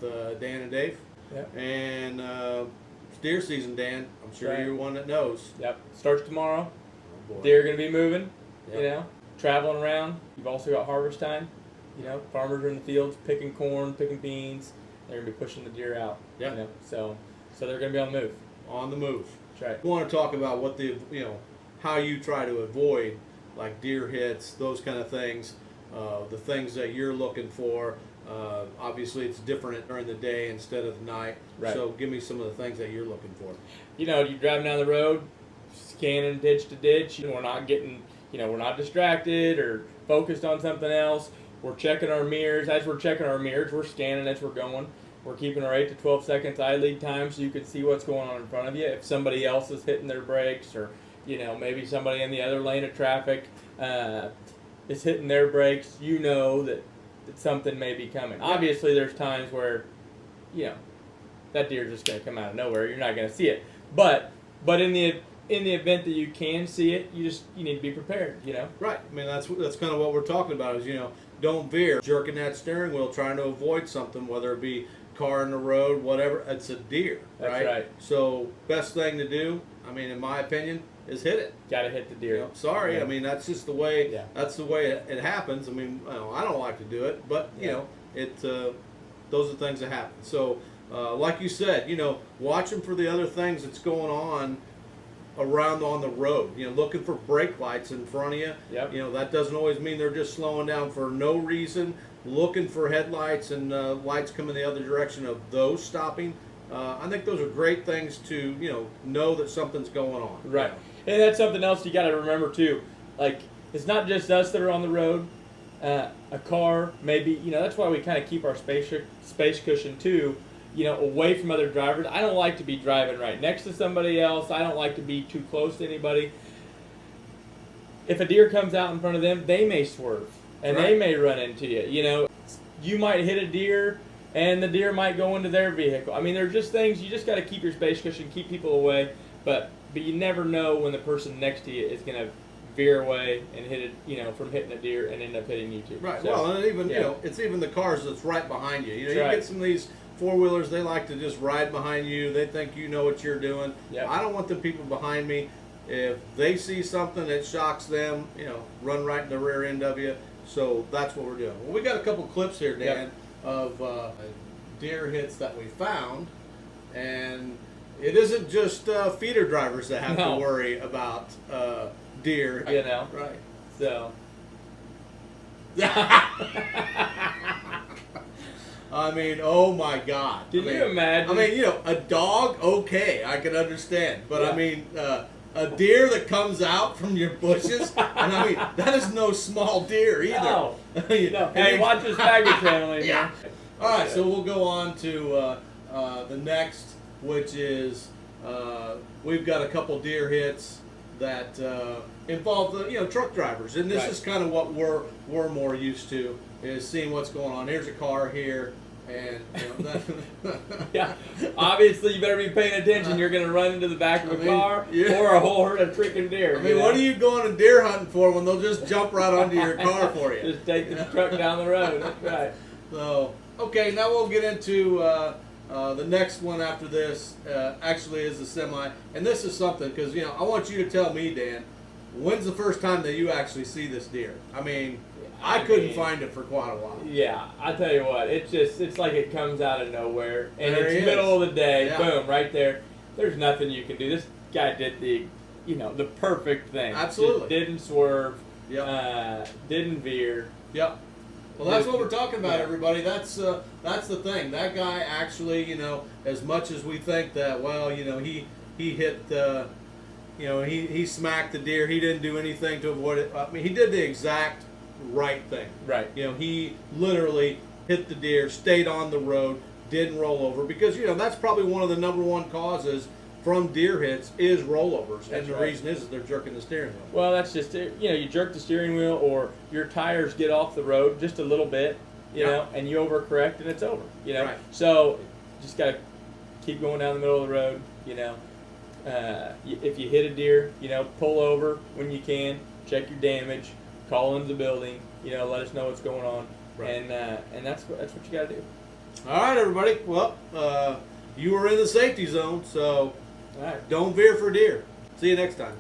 Dan and Dave. Yep. And it's deer season, Dan. I'm sure Right. you're one that knows. Yep. Starts tomorrow. Oh, boy. Deer are going to be moving, Yep. you know, traveling around. You've also got harvest time. You know, farmers are in the fields picking corn, picking beans. They're going to be pushing the deer out. Yep. You know, so they're going to be on the move. On the move. That's right. We want to talk about what how you try to avoid like deer hits, those kind of things, the things that you're looking for. Obviously, it's different during the day instead of the night. Right. So give me some of the things that you're looking for. You know, you're driving down the road, scanning ditch to ditch. We're not getting, we're not distracted or focused on something else. We're checking our mirrors. As we're checking our mirrors, we're scanning as we're going. We're keeping our 8 to 12 seconds eye lead time so you can see what's going on in front of you. If somebody else is hitting their brakes or, maybe somebody in the other lane of traffic is hitting their brakes, you know that something may be coming. Obviously, there's times where, that deer's just going to come out of nowhere. You're not going to see it. But in the event that you can see it, you need to be prepared, Right. I mean, that's kind of what we're talking about is, don't veer. Jerking that steering wheel, trying to avoid something, whether it be car in the road, whatever. It's a deer, right? That's right. So best thing to do, I mean, in my opinion, is hit it. Got to hit the deer. Sorry, Yeah. I mean that's just the way. Yeah. That's the way it happens. I mean, I don't like to do it, but those are things that happen. So, like you said, watching for the other things that's going on around on the road. Looking for brake lights in front of you. Yep. That doesn't always mean they're just slowing down for no reason. Looking for headlights and lights coming the other direction of those stopping. I think those are great things to know that something's going on. Right. And that's something else you got to remember too. Like, it's not just us that are on the road. A car, maybe, that's why we kind of keep our space cushion too, away from other drivers. I don't like to be driving right next to somebody else. I don't like to be too close to anybody. If a deer comes out in front of them, they may swerve and they may run into you. You might hit a deer and the deer might go into their vehicle. I mean, they're just things, you just got to keep your space cushion, keep people away, but you never know when the person next to you is going to veer away and hit it, from hitting a deer and end up hitting you too. Right. So, Well, and even it's even the cars that's right behind you. You Right. get some of these four-wheelers, they like to just ride behind you. They think you know what you're doing. Yep. I don't want the people behind me. If they see something that shocks them, run right in the rear end of you. So that's what we're doing. Well, we got a couple clips here, Dan, of deer hits that we found, and it isn't just feeder drivers that have to worry about deer. Right. So. I mean, oh my God. Can you imagine? I mean, a dog, okay, I can understand. But I mean, a deer that comes out from your bushes, and I mean, that is no small deer either. No. No. Hey, watch this baggage handling. Yeah. All right, so we'll go on to the next, which is we've got a couple deer hits that involve truck drivers, and this is kind of what we're more used to, is seeing what's going on. Here's a car here, and yeah. Obviously, you better be paying attention. You're going to run into the back of a car or a whole herd of freaking deer. I mean, what are you going to deer hunting for when they'll just jump right onto your car for you? Just take the truck down the road. That's right. So, okay, now we'll get into the next one after this. Actually, is the semi, and this is something because I want you to tell me, Dan, when's the first time that you actually see this deer? I mean, I couldn't find it for quite a while. Yeah, I tell you what, it's like it comes out of nowhere, and There it's middle of the day, Yeah. boom, right there. There's nothing you can do. This guy did the perfect thing. Absolutely. Just didn't swerve. Yep. Didn't veer. Yep. Well, that's what we're talking about, everybody. That's the thing. That guy actually, as much as we think that, well, he hit, he smacked the deer. He didn't do anything to avoid it. I mean, he did the exact right thing. Right. He literally hit the deer, stayed on the road, didn't roll over, because that's probably one of the number one causes from deer hits is rollovers, and the reason is they're jerking the steering wheel. Well, that's just it. You jerk the steering wheel, or your tires get off the road just a little bit, and you overcorrect, and it's over. Right. So just gotta keep going down the middle of the road. If you hit a deer, pull over when you can, check your damage, call into the building, let us know what's going on, Right. and that's what you gotta do. All right, everybody. Well, you were in the safety zone, so All right. don't veer for deer. See you next time.